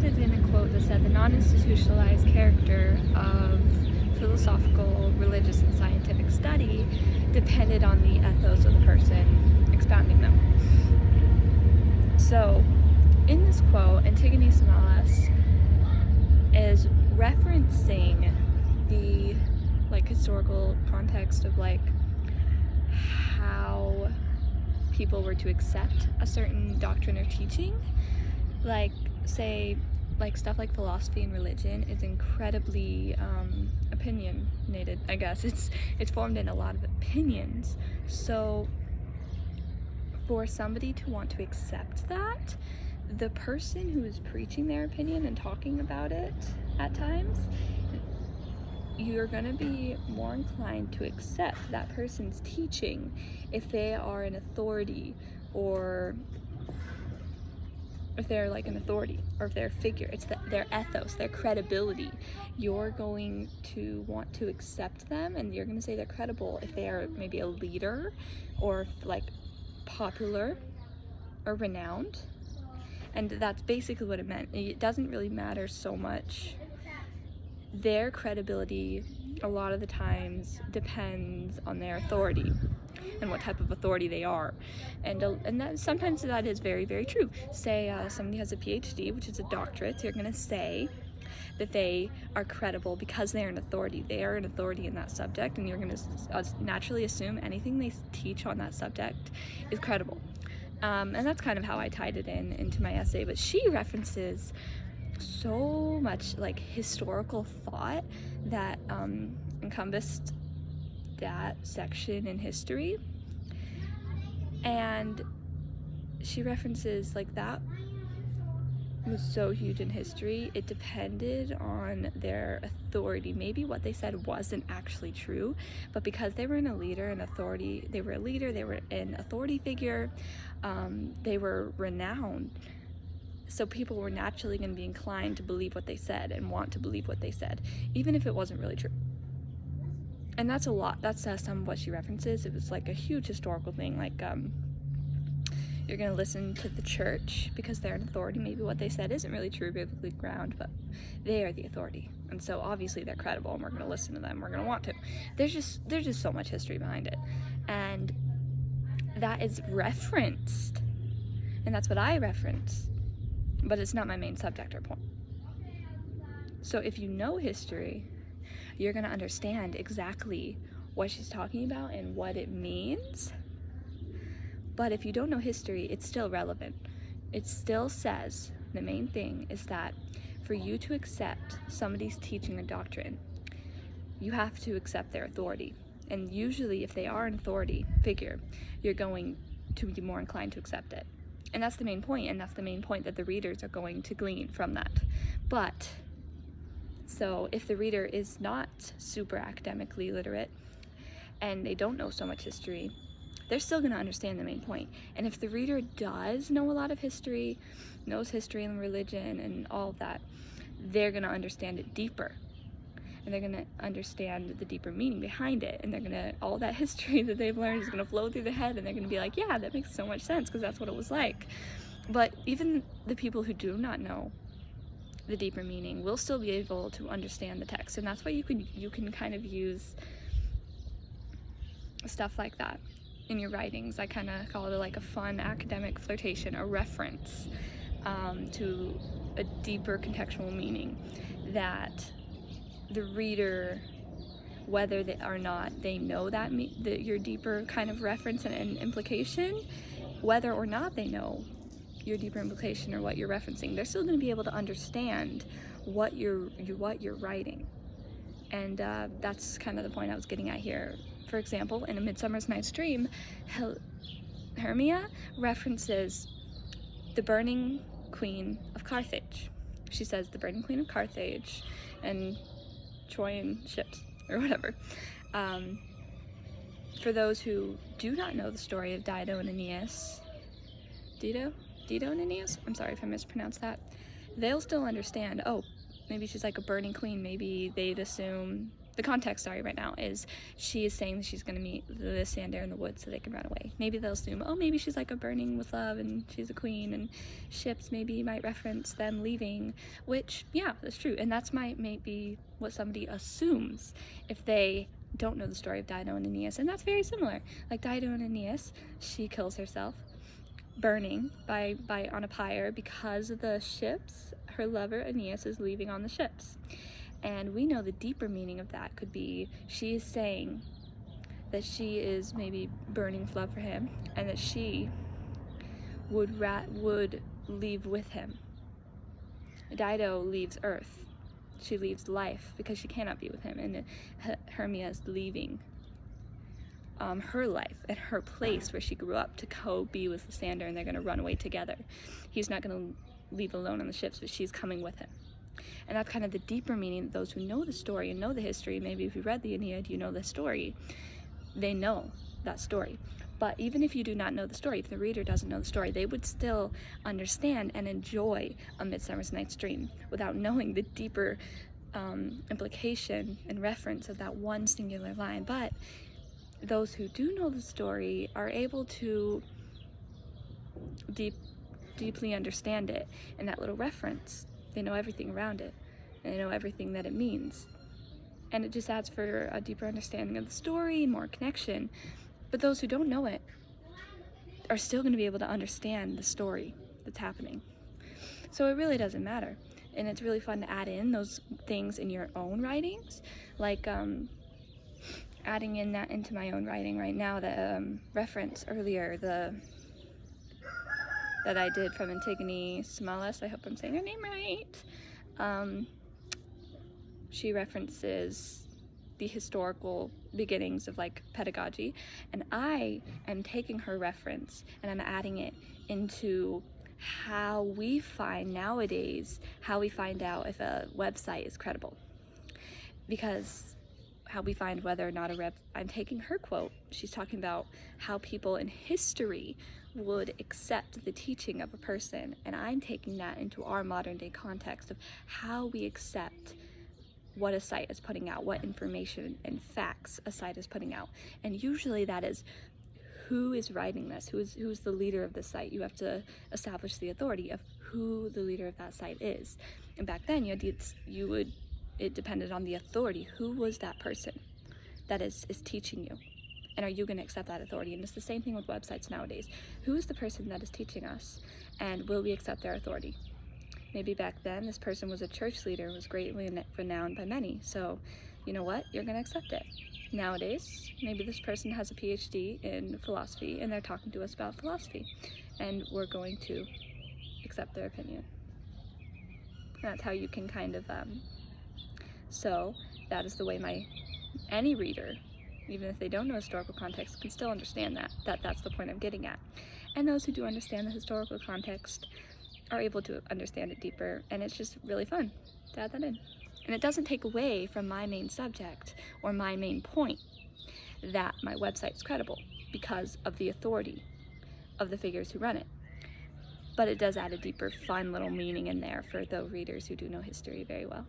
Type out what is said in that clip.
added in a quote that said the non-institutionalized character of philosophical, religious, and scientific study depended on the ethos of the person expounding them. So, in this quote, Antigone Samallas is referencing the historical context of how people were to accept a certain doctrine or teaching. Say stuff like philosophy and religion is incredibly opinionated, I guess. It's formed in a lot of opinions. So for somebody to want to accept that, the person who is preaching their opinion and talking about it at times, you're going to be more inclined to accept that person's teaching if they are an authority, or if they're an authority, or if they're a figure. It's their ethos, their credibility. You're going to want to accept them, and you're going to say they're credible if they are maybe a leader, or popular or renowned. And that's basically what it meant. It doesn't really matter so much. Their credibility a lot of the times depends on their authority and what type of authority they are, and that sometimes that is very, very true. Say somebody has a PhD, which is a doctorate, you're going to say that they are credible because they're an authority. They are an authority in that subject, and you're going to naturally assume anything they teach on that subject is credible. And that's kind of how I tied it into my essay. But she references so much historical thought that encompassed that section in history, and she references that was so huge in history. It depended on their authority. Maybe what they said wasn't actually true, but because they were an authority, they were an authority figure, they were renowned. So people were naturally going to be inclined to believe what they said and want to believe what they said, even if it wasn't really true. And that's a lot. That's some of what she references. It was a huge historical thing. You're going to listen to the church because they're an authority. Maybe what they said isn't really true, biblically ground, but they are the authority. And so obviously they're credible, and we're going to listen to them. We're going to want to. There's just so much history behind it. And that is referenced. And that's what I reference. But it's not my main subject or point. So if you know history, you're going to understand exactly what she's talking about and what it means. But if you don't know history, it's still relevant. It still says, the main thing is that for you to accept somebody's teaching a doctrine, you have to accept their authority. And usually if they are an authority figure, you're going to be more inclined to accept it. And that's the main point, and that's the main point that the readers are going to glean from that. But, so if the reader is not super academically literate, and they don't know so much history, they're still going to understand the main point. And if the reader does know a lot of history, knows history and religion and all of that, they're going to understand it deeper. And they're going to understand the deeper meaning behind it, and all that history that they've learned is going to flow through their head, and they're going to be like, yeah, that makes so much sense because that's what it was like. But even the people who do not know the deeper meaning will still be able to understand the text, and that's why you can kind of use stuff like that in your writings. I kind of call it a fun academic flirtation, a reference to a deeper contextual meaning that the reader, whether they or not they know that your deeper kind of reference and implication, whether or not they know your deeper implication or what you're referencing, they're still going to be able to understand what you're writing. And that's kind of the point I was getting at here. For example, in A Midsummer Night's Dream, Hermia references the burning queen of Carthage. She says the burning queen of Carthage and Troyan ships, or whatever. For those who do not know the story of Dido and Aeneas, Dido and Aeneas? I'm sorry if I mispronounced that. They'll still understand, oh, maybe she's a burning queen. Maybe they'd assume the context, sorry, right now is she is saying that she's going to meet the lysander in the woods so they can run away. Maybe they'll assume, oh, maybe she's like a burning with love and she's a queen, and ships maybe might reference them leaving, which, yeah, that's true. And that's maybe what somebody assumes if they don't know the story of Dido and Aeneas. And that's very similar. Like Dido and Aeneas, she kills herself burning by on a pyre because the ships, her lover Aeneas is leaving on the ships. And we know the deeper meaning of that could be she is saying that she is maybe burning with love for him, and that she would leave with him. Dido leaves Earth. She leaves life because she cannot be with him, and Hermia is leaving her life and her place where she grew up to go be with Lysander, and they're going to run away together. He's not going to leave alone on the ships, but she's coming with him. And that's kind of the deeper meaning that those who know the story and know the history, maybe if you read the Aeneid, you know the story, they know that story. But even if you do not know the story, if the reader doesn't know the story, they would still understand and enjoy A Midsummer's Night's Dream without knowing the deeper implication and reference of that one singular line. But those who do know the story are able to deeply understand it in that little reference. They know everything around it, and they know everything that it means. And it just adds for a deeper understanding of the story and more connection. But those who don't know it are still going to be able to understand the story that's happening. So it really doesn't matter. And it's really fun to add in those things in your own writings, like adding in that into my own writing right now, the reference earlier, that I did from Antigone Samallas. I hope I'm saying her name right. She references the historical beginnings of like pedagogy, and I am taking her reference and I'm adding it into how we find nowadays, how we find out if a website is credible. Because how we find whether or not I'm taking her quote, she's talking about how people in history would accept the teaching of a person, and I'm taking that into our modern day context of how we accept what a site is putting out, what information and facts a site is putting out. And usually that is who is writing this, who's the leader of the site. You have to establish the authority of who the leader of that site is. And back then it depended on the authority. Who was that person that is teaching you? And are you going to accept that authority? And it's the same thing with websites nowadays. Who is the person that is teaching us? And will we accept their authority? Maybe back then this person was a church leader, was greatly renowned by many. So you know what? You're going to accept it. Nowadays, maybe this person has a PhD in philosophy and they're talking to us about philosophy. And we're going to accept their opinion. And that's how you can kind of, so that is the way any reader, even if they don't know historical context, can still understand that's the point I'm getting at. And those who do understand the historical context are able to understand it deeper, and it's just really fun to add that in. And it doesn't take away from my main subject or my main point that my website is credible because of the authority of the figures who run it. But it does add a deeper, fun little meaning in there for the readers who do know history very well.